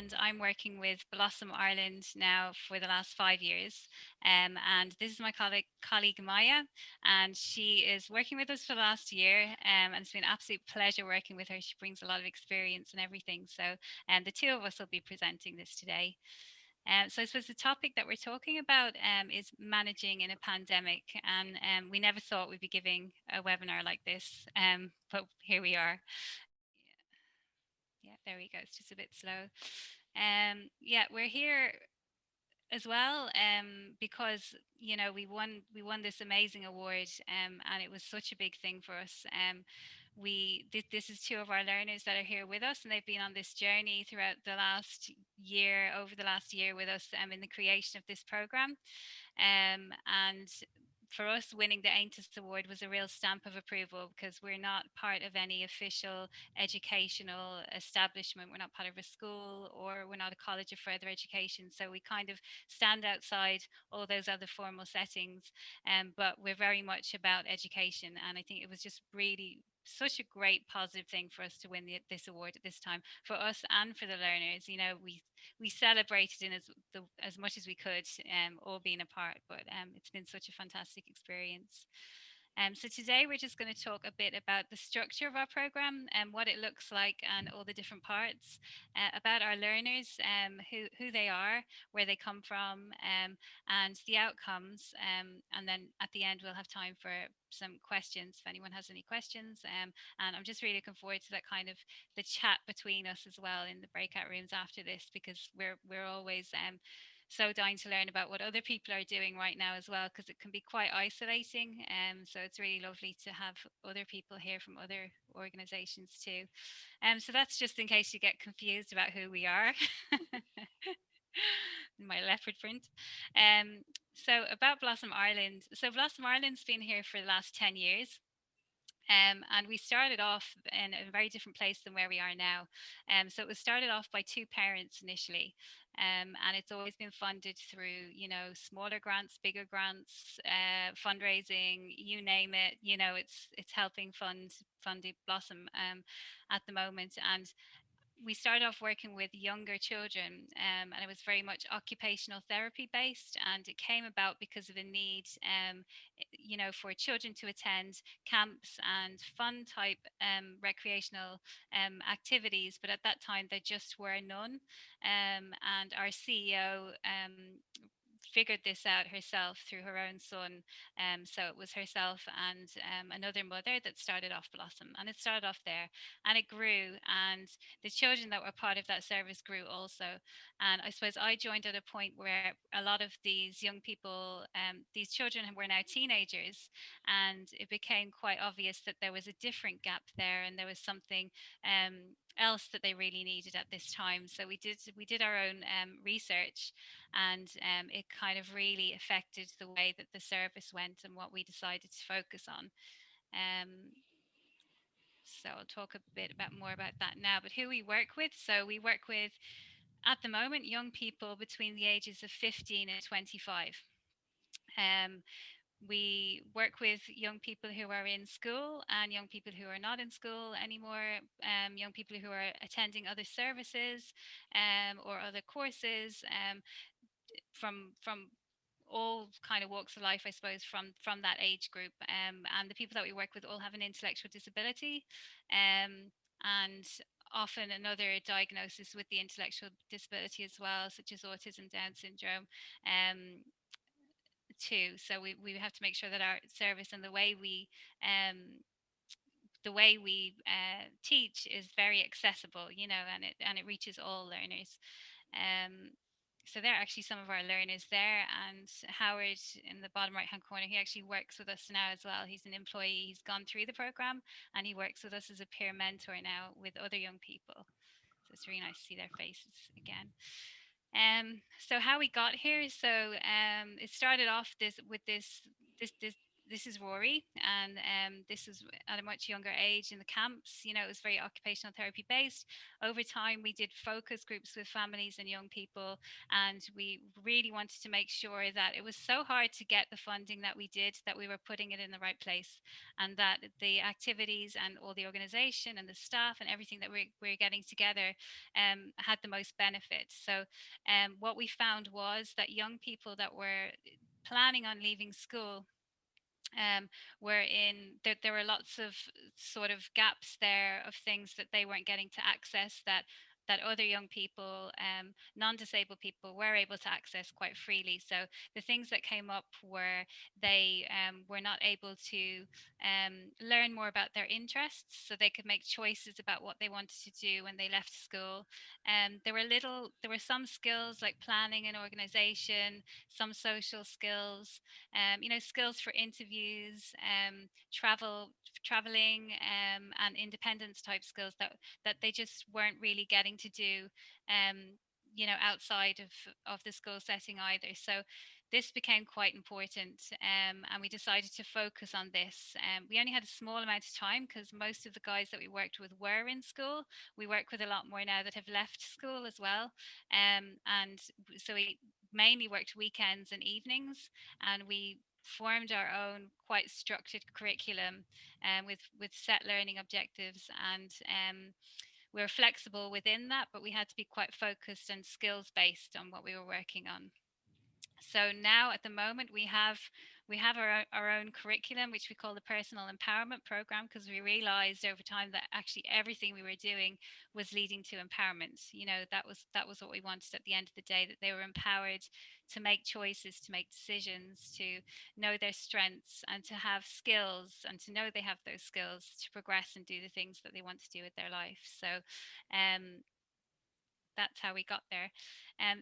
and I'm working with Blossom Ireland now for the last 5 years. And this is my colleague Maya, and she is working with us for the last year. And it's been an absolute pleasure working with her. She brings a lot of experience and everything. So, the two of us will be presenting this today. So I suppose the topic that we're talking about is managing in a pandemic, and we never thought we'd be giving a webinar like this, but here we are. Yeah, there we go. It's just a bit slow. Yeah, we're here as well because we won this amazing award, and it was such a big thing for us. This is two of our learners that are here with us, and they've been on this journey throughout the last year, over the last year with us in the creation of this program. And for us, winning the AONTAS Award was a real stamp of approval because we're not part of any official educational establishment. We're not part of a school, or we're not a college of further education. So we kind of stand outside all those other formal settings, but we're very much about education. And I think it was just really such a great positive thing for us to win this award at this time, for us and for the learners. We celebrated in as much as we could, all being a part. But it's been such a fantastic experience. So today we're just going to talk a bit about the structure of our program and what it looks like, and all the different parts, about our learners, who they are, where they come from, and the outcomes. And then at the end we'll have time for some questions if anyone has any questions. And I'm just really looking forward to that kind of the chat between us as well in the breakout rooms after this, because we're always so dying to learn about what other people are doing right now as well, because it can be quite isolating. So it's really lovely to have other people here from other organizations too. So that's just in case you get confused about who we are. My leopard print. So about Blossom Ireland. So Blossom Ireland's been here for the last 10 years. And we started off in a very different place than where we are now. So it was started off by two parents initially. And it's always been funded through, smaller grants, bigger grants, fundraising, you name it. It's helping fund Blossom at the moment. And we started off working with younger children, and it was very much occupational therapy based, and it came about because of a need, for children to attend camps and fun type recreational activities, but at that time there just were none. And our CEO figured this out herself through her own son. So it was herself and another mother that started off Blossom, and it started off there, and it grew, and the children that were part of that service grew also. And I suppose I joined at a point where a lot of these young people, these children were now teenagers, and it became quite obvious that there was a different gap there, and there was something else that they really needed at this time. So we did our own research, and it kind of really affected the way that the service went and what we decided to focus on. Um, so I'll talk a bit more about that now. But who we work with, so we work with, at the moment, young people between the ages of 15 and 25. Um, we work with young people who are in school and young people who are not in school anymore, young people who are attending other services, or other courses, from all kind of walks of life, I suppose, from that age group. And the people that we work with all have an intellectual disability, and often another diagnosis with the intellectual disability as well, such as autism, Down syndrome, too. So we have to make sure that our service and the way we teach is very accessible, and it reaches all learners. Um, so they're actually some of our learners there. And Howard, in the bottom right hand corner, he actually works with us now as well. He's an employee. He's gone through the program, and he works with us as a peer mentor now with other young people. So it's really nice to see their faces again. So how we got here. So it started off this is Rory, and this was at a much younger age in the camps. You know, it was very occupational therapy based. Over time, we did focus groups with families and young people, and we really wanted to make sure that it was so hard to get the funding that we did, that we were putting it in the right place, and that the activities and all the organization and the staff and everything that we're getting together had the most benefit. So what we found was that young people that were planning on leaving school um, wherein there were lots of sort of gaps there of things that they weren't getting to access, that other young people, non-disabled people, were able to access quite freely. So the things that came up were they were not able to learn more about their interests, so they could make choices about what they wanted to do when they left school. There were some skills like planning and organization, some social skills, skills for interviews, traveling, and independence type skills that they just weren't really getting to do, outside of the school setting either. So this became quite important, and we decided to focus on this. We only had a small amount of time because most of the guys that we worked with were in school. We work with a lot more now that have left school as well, and so we mainly worked weekends and evenings, and we formed our own quite structured curriculum, with set learning objectives, and we were flexible within that, but we had to be quite focused and skills based on what we were working on. So now at the moment we have our own curriculum, which we call the personal empowerment program, because we realized over time that actually everything we were doing was leading to empowerment. That was what we wanted at the end of the day, that they were empowered to make choices, to make decisions, to know their strengths, and to have skills, and to know they have those skills to progress and do the things that they want to do with their life. So that's how we got there.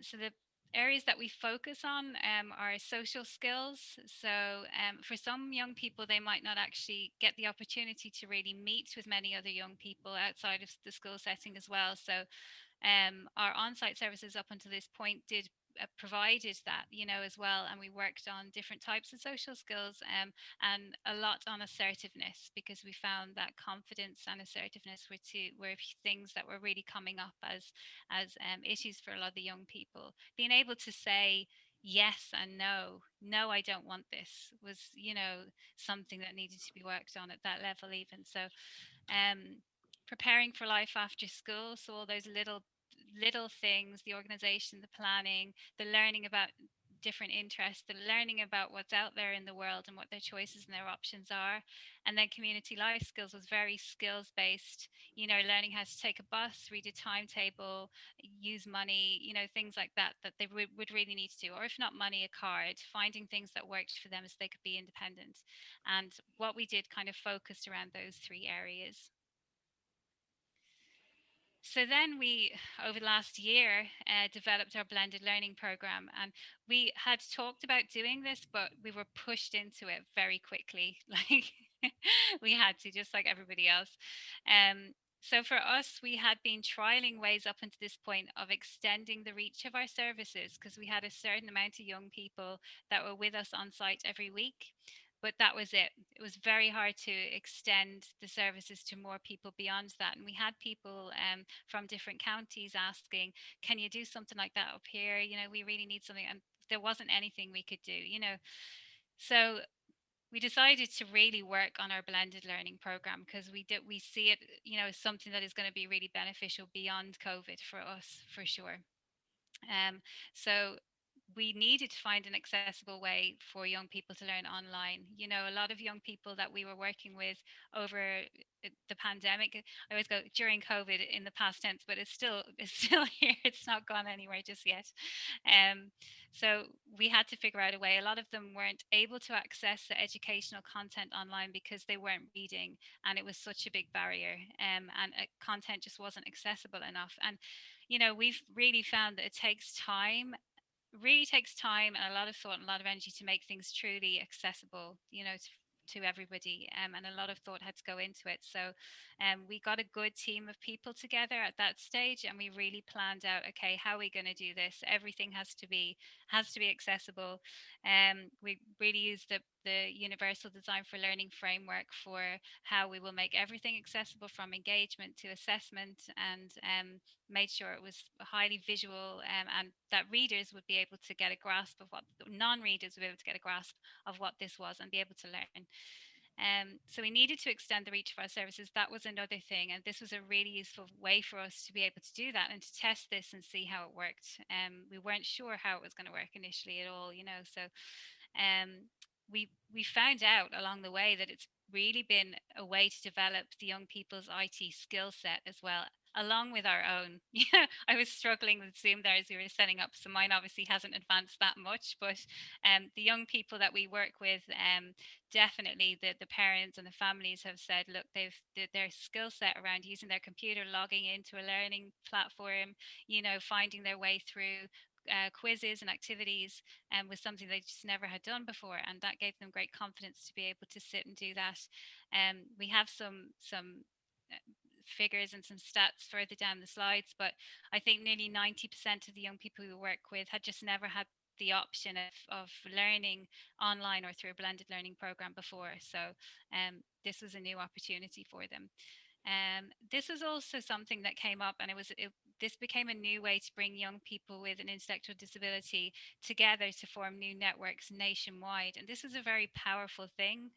So the areas that we focus on are social skills. So for some young people, they might not actually get the opportunity to really meet with many other young people outside of the school setting as well. So our on-site services up until this point did provided that, as well, and we worked on different types of social skills, and a lot on assertiveness, because we found that confidence and assertiveness were things that were really coming up as issues for a lot of the young people. Being able to say yes and no, no, I don't want this, was something that needed to be worked on at that level even. So preparing for life after school, so all those little things, the organization, the planning, the learning about different interests, the learning about what's out there in the world and what their choices and their options are. And then community life skills was very skills based, learning how to take a bus, read a timetable, use money, things like that, that they would really need to do. Or if not money, a card, finding things that worked for them so they could be independent. And what we did kind of focused around those three areas. So then we, over the last year, developed our blended learning program, and we had talked about doing this, but we were pushed into it very quickly. Like we had to, just like everybody else. So for us, we had been trialing ways up until this point of extending the reach of our services, because we had a certain amount of young people that were with us on site every week, but that was it. It was very hard to extend the services to more people beyond that. And we had people from different counties asking, can you do something like that up here? We really need something. And there wasn't anything we could do. So we decided to really work on our blended learning program, because we see it, as something that is going to be really beneficial beyond COVID for us, for sure. So we needed to find an accessible way for young people to learn online. A lot of young people that we were working with over the pandemic, I always go during COVID in the past tense, but it's still here. It's not gone anywhere just yet. So we had to figure out a way. A lot of them weren't able to access the educational content online because they weren't reading, and it was such a big barrier, and content just wasn't accessible enough. And we've really found that it really takes time and a lot of thought and a lot of energy to make things truly accessible, to everybody, and a lot of thought had to go into it. So we got a good team of people together at that stage, and we really planned out, okay, how are we going to do this? Everything has to be accessible. We really used the Universal Design for Learning framework for how we will make everything accessible, from engagement to assessment, and made sure it was highly visual, and that readers would be able to get a grasp of what non-readers would be able to get a grasp of what this was and be able to learn. So we needed to extend the reach of our services. That was another thing, and this was a really useful way for us to be able to do that and to test this and see how it worked. We weren't sure how it was going to work initially at all, so um, we found out along the way that it's really been a way to develop the young people's IT skill set as well, along with our own. Yeah, I was struggling with Zoom there as we were setting up, so mine obviously hasn't advanced that much. But the young people that we work with, definitely the parents and the families have said, look, their skill set around using their computer, logging into a learning platform, finding their way through quizzes and activities, was something they just never had done before, and that gave them great confidence to be able to sit and do that. We have some figures and some stats further down the slides, but I think nearly 90% of the young people we work with had just never had the option of learning online or through a blended learning program before. So this was a new opportunity for them. This was also something that came up, and this became a new way to bring young people with an intellectual disability together to form new networks nationwide. And this is a very powerful thing,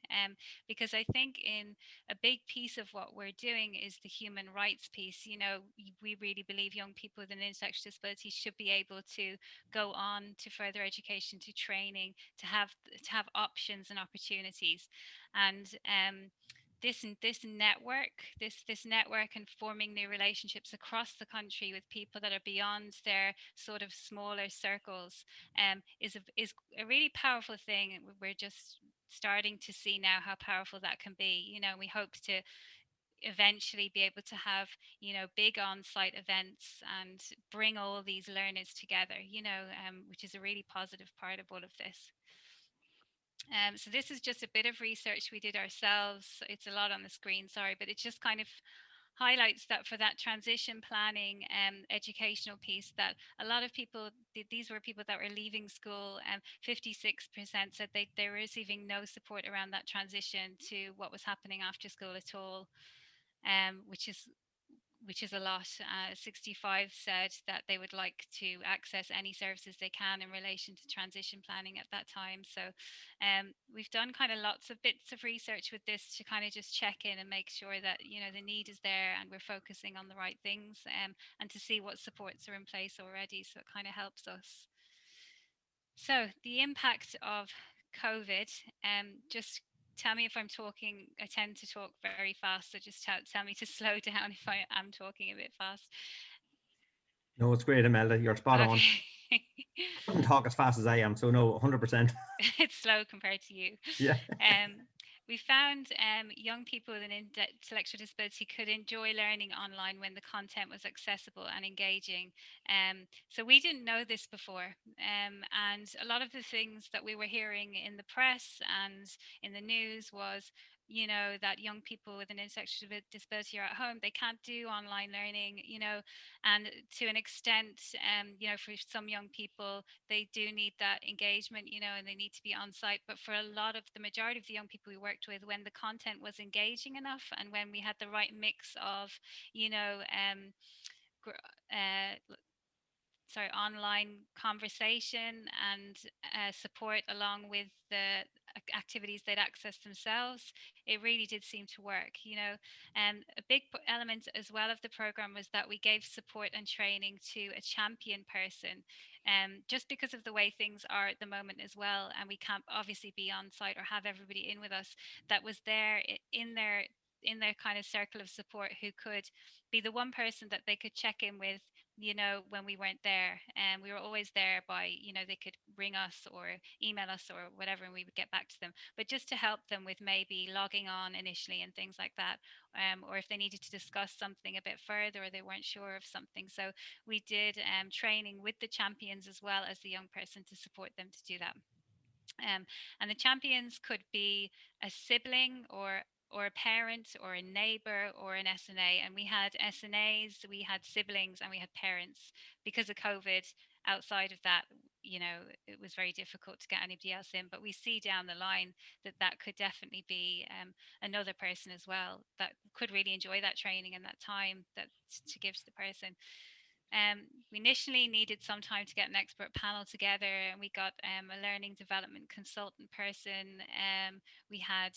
because I think in a big piece of what we're doing is the human rights piece. We really believe young people with an intellectual disability should be able to go on to further education, to training, to have options and opportunities. And this network and forming new relationships across the country with people that are beyond their sort of smaller circles, is a really powerful thing. We're just starting to see now how powerful that can be. We hope to eventually be able to have big on-site events and bring all these learners together, which is a really positive part of all of this. So this is just a bit of research we did ourselves. It's a lot on the screen, sorry, but it just kind of highlights that for that transition planning educational piece, that a lot of people, these were people that were leaving school, and 56% said they were receiving no support around that transition to what was happening after school at all, which is a lot. 65 said that they would like to access any services they can in relation to transition planning at that time. So we've done kind of lots of bits of research with this to kind of just check in and make sure that the need is there and we're focusing on the right things, and to see what supports are in place already. So it kind of helps us. So the impact of COVID, just tell me if I'm talking. I tend to talk very fast, so just tell me to slow down if I am talking a bit fast. No, it's great, Imelda. You're spot on. Okay. Couldn't talk as fast as I am, so no, 100%. It's slow compared to you. Yeah. Um, we found young people with an intellectual disability could enjoy learning online when the content was accessible and engaging. So we didn't know this before. And a lot of the things that we were hearing in the press and in the news was, that young people with an intellectual disability are at home, they can't do online learning, and to an extent, for some young people, they do need that engagement, and they need to be on site. But for a lot of the majority of the young people we worked with, when the content was engaging enough and when we had the right mix of, you know, online conversation and support along with the activities they'd access themselves, it really did seem to work. And a big element as well of the program was that we gave support and training to a champion person, just because of the way things are at the moment as well, and we can't obviously be on site or have everybody in with us, that was there in their kind of circle of support, who could be the one person that they could check in with, when we weren't there. And we were always there by, they could ring us or email us or whatever, and we would get back to them. But just to help them with maybe logging on initially and things like that, or if they needed to discuss something a bit further or they weren't sure of something. So we did training with the champions as well as the young person to support them to do that. And the champions could be a sibling or a parent or a neighbor or an SNA. And we had SNAs, we had siblings, and we had parents. Because of COVID, outside of that, it was very difficult to get anybody else in. But we see down the line that could definitely be another person as well that could really enjoy that training and that time that to give to the person. We initially needed some time to get an expert panel together, and we got a learning development consultant person. We had,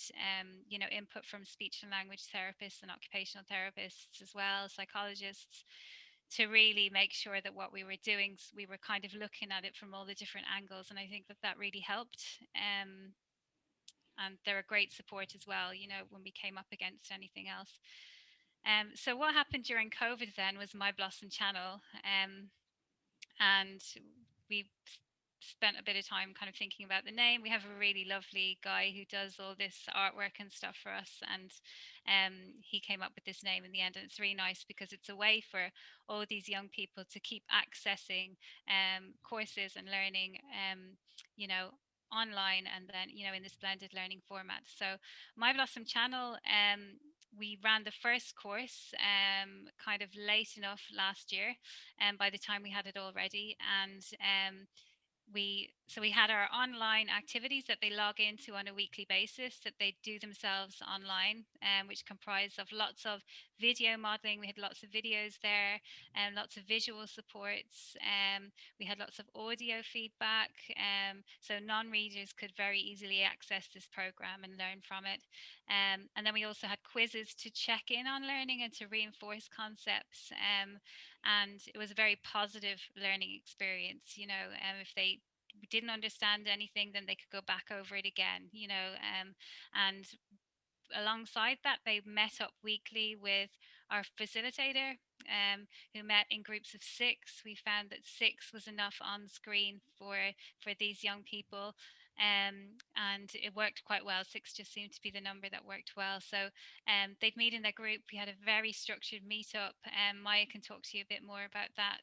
input from speech and language therapists and occupational therapists as well, psychologists, to really make sure that what we were doing, we were kind of looking at it from all the different angles. And I think that really helped. And they're a great support as well, when we came up against anything else. So what happened during COVID then was My Blossom Channel. And we spent a bit of time kind of thinking about the name. We have a really lovely guy who does all this artwork and stuff for us, and he came up with this name in the end. And it's really nice because it's a way for all these young people to keep accessing courses and learning, online, and then in this blended learning format. So My Blossom Channel, we ran the first course kind of late enough last year, and by the time we had it all ready. And we had our online activities that they log into on a weekly basis, that they do themselves online, which comprised of lots of video modeling. We had lots of videos there and lots of visual supports. We had lots of audio feedback, so non-readers could very easily access this program and learn from it. And then we also had quizzes to check in on learning and to reinforce concepts. And it was a very positive learning experience. If they didn't understand anything, then they could go back over it again. And alongside that, they met up weekly with our facilitator, who met in groups of 6. We found that 6 was enough on screen for these young people. And it worked quite well. 6 just seemed to be the number that worked well. So they'd meet in their group. We had a very structured meetup. Maya can talk to you a bit more about that,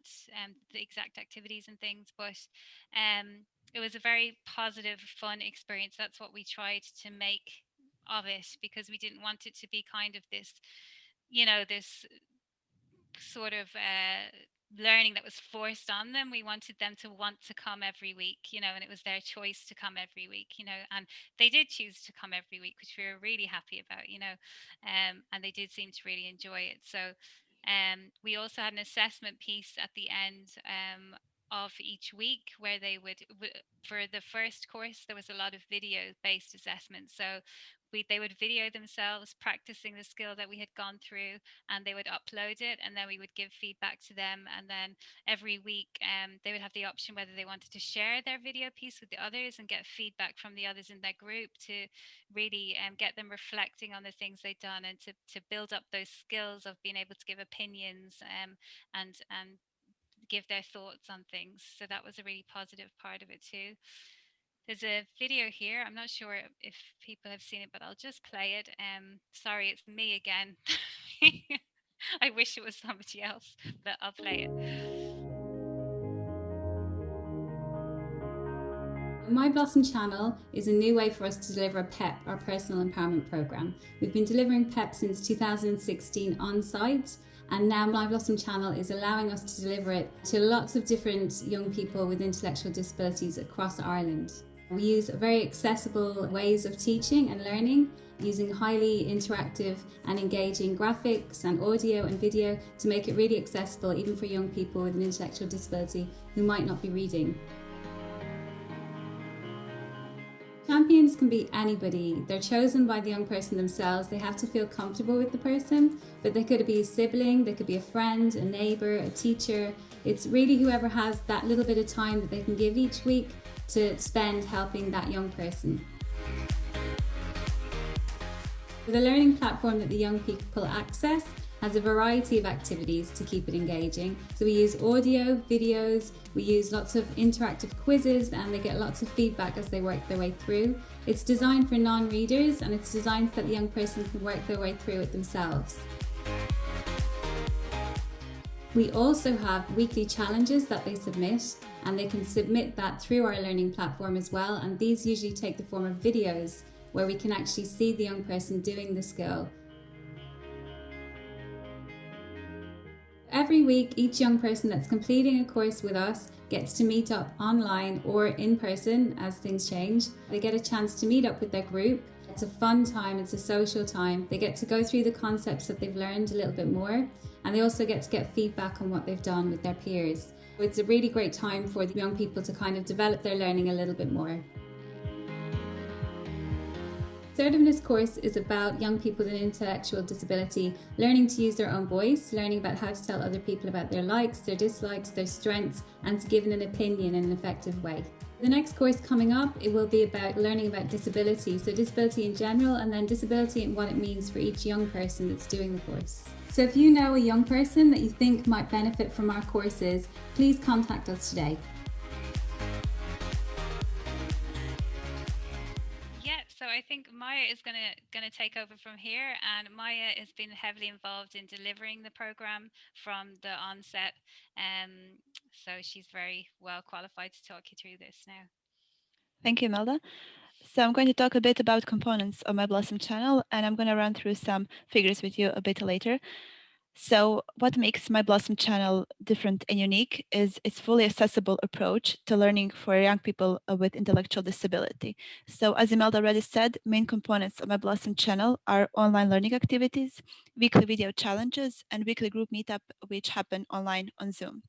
the exact activities and things. But it was a very positive, fun experience. That's what we tried to make of it, because we didn't want it to be kind of this, this sort of learning that was forced on them. We wanted them to want to come every week, and it was their choice to come every week, and they did choose to come every week, which we were really happy about, and they did seem to really enjoy it. So we also had an assessment piece at the end of each week, where they would, for the first course, there was a lot of video based assessments. So they would video themselves practicing the skill that we had gone through, and they would upload it, and then we would give feedback to them. And then every week they would have the option whether they wanted to share their video piece with the others and get feedback from the others in their group, to really get them reflecting on the things they'd done, and to build up those skills of being able to give opinions, and give their thoughts on things. So that was a really positive part of it too. There's a video here. I'm not sure if people have seen it, but I'll just play it. Sorry, it's me again. I wish it was somebody else, but I'll play it. My Blossom Channel is a new way for us to deliver PEP, our personal empowerment program. We've been delivering PEP since 2016 on site, and now My Blossom Channel is allowing us to deliver it to lots of different young people with intellectual disabilities across Ireland. We use very accessible ways of teaching and learning, using highly interactive and engaging graphics and audio and video to make it really accessible even for young people with an intellectual disability who might not be reading. Champions can be anybody. They're chosen by the young person themselves. They have to feel comfortable with the person, but they could be a sibling, they could be a friend, a neighbour, a teacher. It's really whoever has that little bit of time that they can give each week to spend helping that young person. The learning platform that the young people access has a variety of activities to keep it engaging. So we use audio, videos, we use lots of interactive quizzes, and they get lots of feedback as they work their way through. It's designed for non-readers, and it's designed so that the young person can work their way through it themselves. We also have weekly challenges that they submit, and they can submit that through our learning platform as well. And these usually take the form of videos where we can actually see the young person doing the skill. Every week, each young person that's completing a course with us gets to meet up online or in person as things change. They get a chance to meet up with their group. It's a fun time, it's a social time. They get to go through the concepts that they've learned a little bit more, and they also get to get feedback on what they've done with their peers. It's a really great time for the young people to kind of develop their learning a little bit more. Certainness Course is about young people with an intellectual disability learning to use their own voice, learning about how to tell other people about their likes, their dislikes, their strengths, and to give an opinion in an effective way. The next course coming up, it will be about learning about disability, so disability in general, and then disability and what it means for each young person that's doing the course. So if you know a young person that you think might benefit from our courses, please contact us today. So I think Maja is gonna take over from here, and Maja has been heavily involved in delivering the program from the onset, so she's very well qualified to talk you through this now. Thank you, Imelda. So I'm going to talk a bit about components of my Blossom channel, and I'm going to run through some figures with you a bit later. So what makes my Blossom channel different and unique is its fully accessible approach to learning for young people with intellectual disability. So as Imelda already said, main components of my Blossom channel are online learning activities, weekly video challenges, and weekly group meetup, which happen online on Zoom.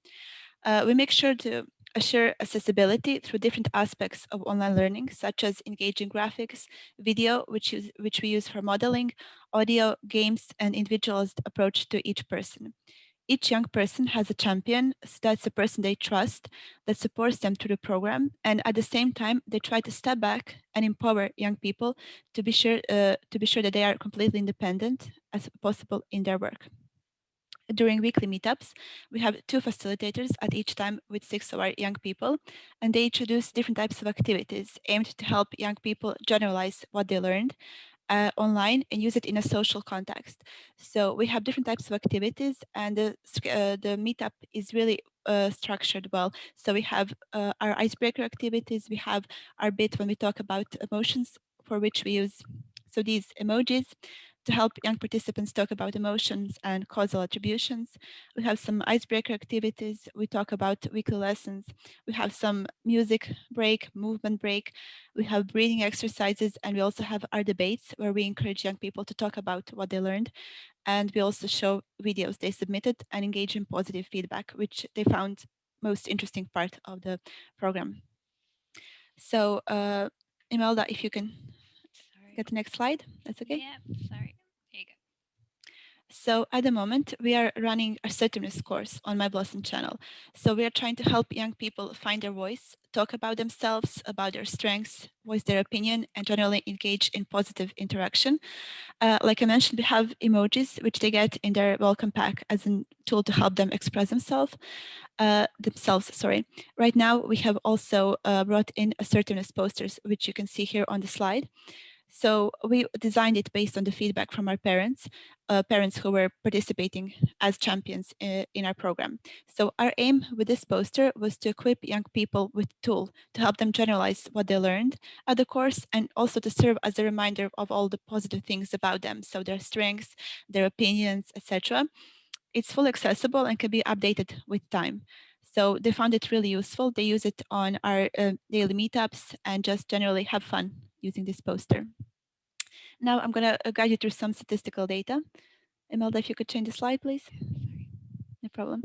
We make sure to assure accessibility through different aspects of online learning, such as engaging graphics, video, which we use for modeling, audio, games, and individualized approach to each person. Each young person has a champion, so that's a person they trust, that supports them through the program, and at the same time, they try to step back and empower young people to be sure that they are completely independent as possible in their work. During weekly meetups, we have 2 facilitators at each time with 6 of our young people, and they introduce different types of activities aimed to help young people generalize what they learned online and use it in a social context. So we have different types of activities, and the meetup is really structured well. So we have our icebreaker activities, we have our bit when we talk about emotions, for which we use these emojis to help young participants talk about emotions and causal attributions. We have some icebreaker activities. We talk about weekly lessons. We have some music break, movement break. We have breathing exercises, and we also have our debates where we encourage young people to talk about what they learned. And we also show videos they submitted and engage in positive feedback, which they found most interesting part of the program. So Imelda, if you can get the next slide, that's okay? Yeah, sorry. Here you go. So at the moment, we are running a Certainness course on my Blossom channel. So we are trying to help young people find their voice, talk about themselves, about their strengths, voice their opinion, and generally engage in positive interaction. Like I mentioned, we have emojis, which they get in their welcome pack as a tool to help them express themselves. Right now, we have also brought in a Certainness posters, which you can see here on the slide. So we designed it based on the feedback from our parents who were participating as champions in our program. So our aim with this poster was to equip young people with a tool to help them generalize what they learned at the course, and also to serve as a reminder of all the positive things about them, so their strengths, their opinions, etc. It's fully accessible and can be updated with time. So they found it really useful. They use it on our daily meetups and just generally have fun using this poster. Now I'm going to guide you through some statistical data. Imelda, if you could change the slide, please. No problem.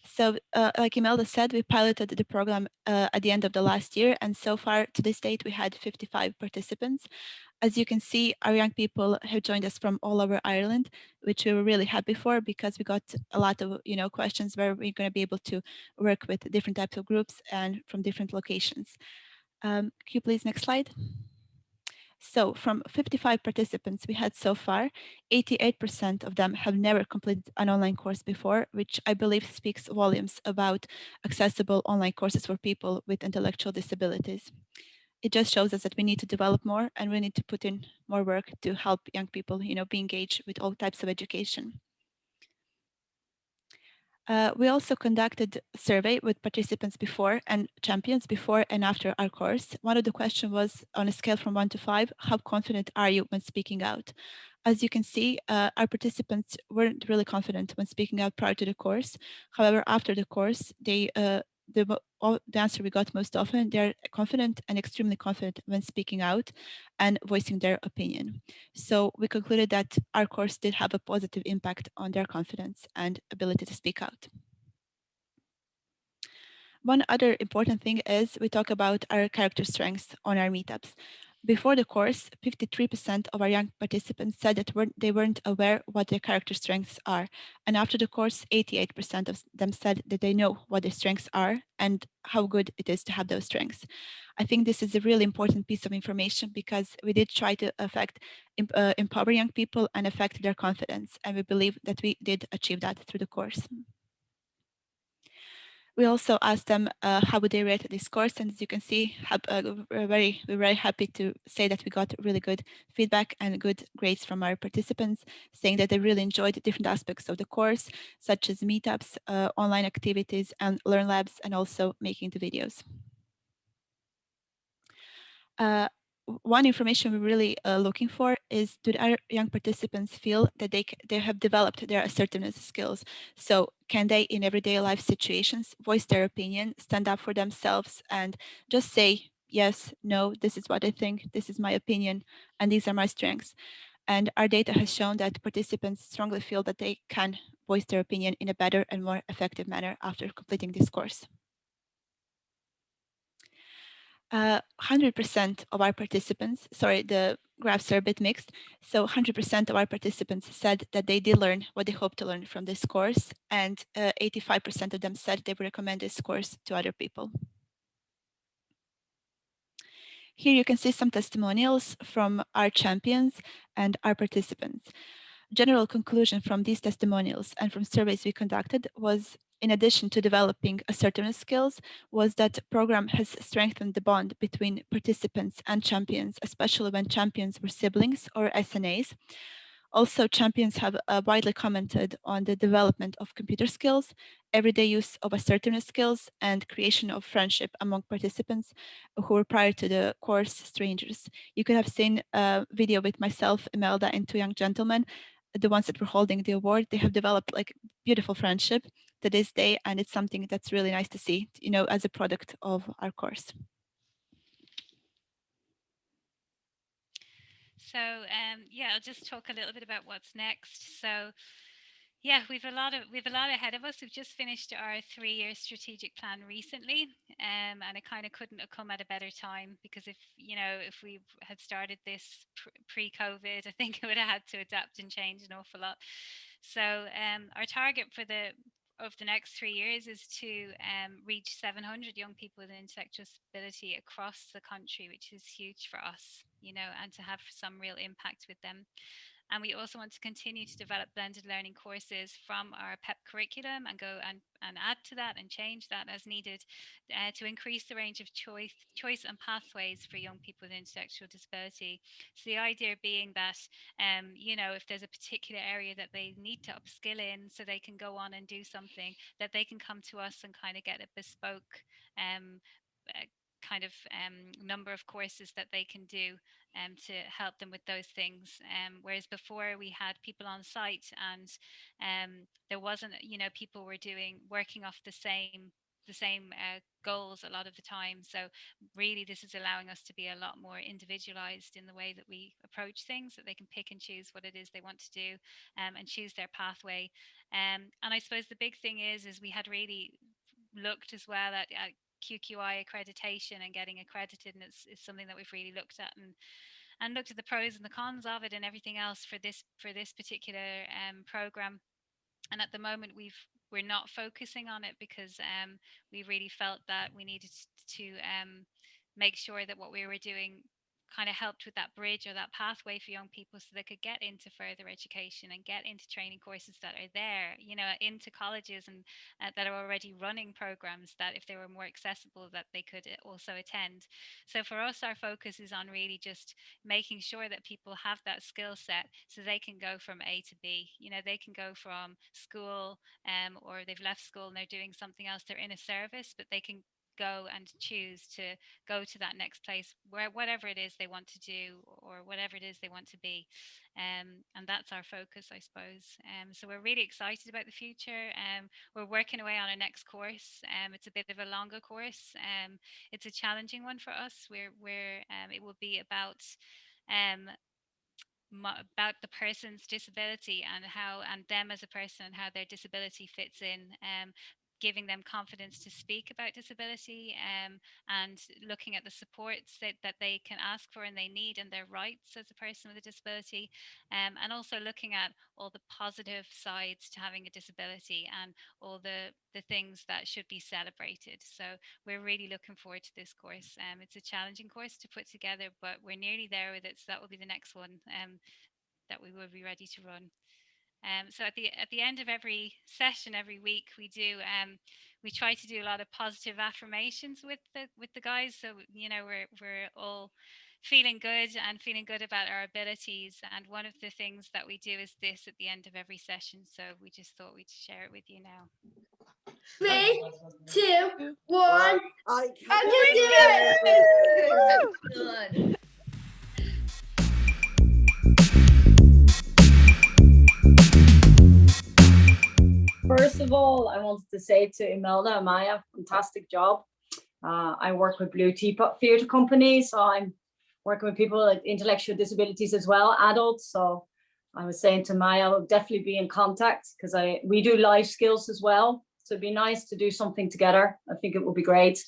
So like Imelda said, we piloted the program at the end of the last year, and so far to this date, we had 55 participants. As you can see, our young people have joined us from all over Ireland, which we were really happy for, because we got a lot of questions where we're going to be able to work with different types of groups and from different locations. Could you please next slide? So from 55 participants we had so far, 88% of them have never completed an online course before, which I believe speaks volumes about accessible online courses for people with intellectual disabilities. It just shows us that we need to develop more, and we need to put in more work to help young people, be engaged with all types of education. We also conducted a survey with participants before and champions before and after our course. One of the questions was on a scale from 1 to 5, how confident are you when speaking out? As you can see, our participants weren't really confident when speaking out prior to the course. However, after the course, the answer we got most often, they're confident and extremely confident when speaking out and voicing their opinion. So we concluded that our course did have a positive impact on their confidence and ability to speak out. One other important thing is we talk about our character strengths on our meetups. Before the course, 53% of our young participants said that they weren't aware what their character strengths are. And after the course, 88% of them said that they know what their strengths are and how good it is to have those strengths. I think this is a really important piece of information because we did try to empower young people and affect their confidence. And we believe that we did achieve that through the course. We also asked them how would they rate this course, and as you can see, we're very happy to say that we got really good feedback and good grades from our participants, saying that they really enjoyed different aspects of the course, such as meetups, online activities, and Learn Labs, and also making the videos. One information we're really looking for is, do our young participants feel that they have developed their assertiveness skills? So can they, in everyday life situations, voice their opinion, stand up for themselves, and just say, yes, no, this is what I think, this is my opinion, and these are my strengths. And our data has shown that participants strongly feel that they can voice their opinion in a better and more effective manner after completing this course. 100% of our participants, sorry, the graphs are a bit mixed. So 100% of our participants said that they did learn what they hoped to learn from this course, and 85% of them said they would recommend this course to other people. Here you can see some testimonials from our champions and our participants. General conclusion from these testimonials and from surveys we conducted was, in addition to developing assertiveness skills, was that the program has strengthened the bond between participants and champions, especially when champions were siblings or SNAs. Also, champions have widely commented on the development of computer skills, everyday use of assertiveness skills, and creation of friendship among participants who were prior to the course strangers. You could have seen a video with myself, Imelda, and two young gentlemen, the ones that were holding the award. They have developed like beautiful friendship to this day, and it's something that's really nice to see, you know, as a product of our course. So yeah, I'll just talk a little bit about what's next. So yeah, we've a lot ahead of us. We've just finished our 3-year strategic plan recently, and it kind of couldn't have come at a better time, because if we had started this pre-COVID, I think it would have had to adapt and change an awful lot. So our target for the next 3 years is to reach 700 young people with intellectual disability across the country, which is huge for us, and to have some real impact with them. And we also want to continue to develop blended learning courses from our PEP curriculum and go and add to that and change that as needed, to increase the range of choice and pathways for young people with intellectual disability. So the idea being that, if there's a particular area that they need to upskill in so they can go on and do something, that they can come to us and kind of get a bespoke number of courses that they can do to help them with those things. Whereas before we had people on site, and there wasn't, people were working off the same goals a lot of the time. So really this is allowing us to be a lot more individualized in the way that we approach things, that they can pick and choose what it is they want to do, and choose their pathway. And I suppose the big thing is we had really looked as well at QQI accreditation, and getting accredited, and is something that we've really looked at, and looked at the pros and the cons of it and everything else for this particular program. And at the moment we're not focusing on it, because we really felt that we needed to make sure that what we were doing kind of helped with that bridge or that pathway for young people so they could get into further education and get into training courses that are there, you know, into colleges and that are already running programs that if they were more accessible that they could also attend. So for us, our focus is on really just making sure that people have that skill set so they can go from A to B. You know, they can go from school or they've left school and they're doing something else. They're in a service, but they can go and choose to go to that next place where whatever it is they want to do or whatever it is they want to be, and that's our focus, I suppose. So we're really excited about the future. We're working away on our next course. It's a bit of a longer course. It's a challenging one for us. It will be about about the person's disability and how and them as a person and how their disability fits in, giving them confidence to speak about disability, and looking at the supports that they can ask for and they need and their rights as a person with a disability, and also looking at all the positive sides to having a disability and all the things that should be celebrated. So we're really looking forward to this course. It's a challenging course to put together, but we're nearly there with it. So that will be the next one that we will be ready to run. So at the end of every session, every week, we try to do a lot of positive affirmations with the guys. So you know we're all feeling good and feeling good about our abilities. And one of the things that we do is this at the end of every session. So we just thought we'd share it with you now. 3, 2, 1. I can do it! Good. First of all, I wanted to say to Imelda and Maja, fantastic job. I work with Blue Teapot Theatre Company, so I'm working with people with intellectual disabilities as well, adults. So I was saying to Maja, I'll definitely be in contact because we do life skills as well. So it'd be nice to do something together. I think it would be great,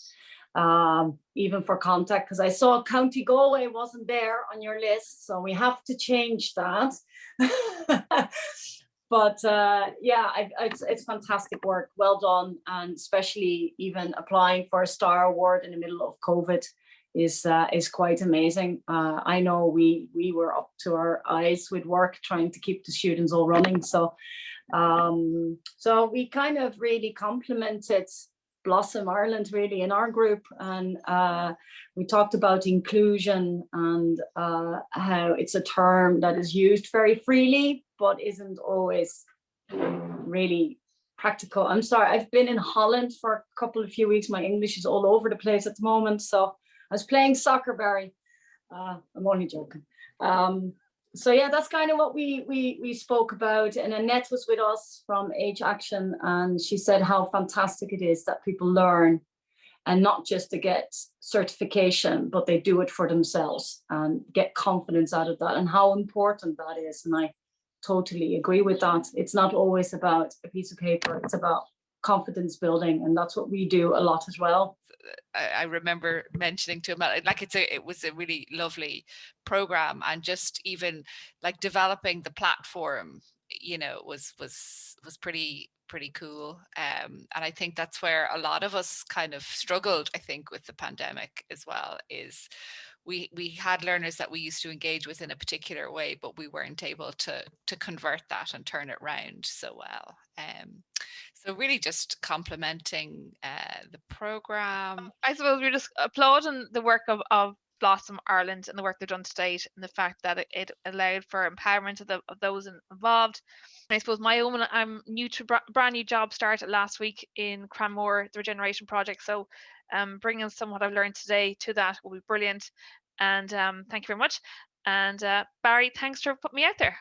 even for contact, because I saw County Galway wasn't there on your list, so we have to change that. But yeah, it's fantastic work, well done, and especially even applying for a Star Award in the middle of COVID is quite amazing. I know we were up to our eyes with work trying to keep the students all running, so we kind of really complemented Blossom Ireland really in our group, and we talked about inclusion and how it's a term that is used very freely but isn't always really practical. I'm sorry, I've been in Holland for a few weeks. My English is all over the place at the moment, so I was playing soccer, Barry. I'm only joking. So yeah, that's kind of what we spoke about. And Annette was with us from Age Action, and she said how fantastic it is that people learn, and not just to get certification, but they do it for themselves and get confidence out of that, and how important that is. And I totally agree with that. It's not always about a piece of paper, it's about confidence building, and that's what we do a lot as well. I remember mentioning to him, like it was a really lovely program, and just even like developing the platform, you know, was pretty cool. And I think that's where a lot of us kind of struggled, I think, with the pandemic as well, is we had learners that we used to engage with in a particular way, but we weren't able to convert that and turn it around so well. So really just complimenting the program. I suppose we're just applauding the work of Blossom Ireland and the work they've done to date, and the fact that it allowed for empowerment of those involved. And I suppose my own, I'm new to brand new job started last week in Cranmore, the Regeneration Project. So bringing some what I've learned today to that will be brilliant. And thank you very much. And Barry, thanks for putting me out there.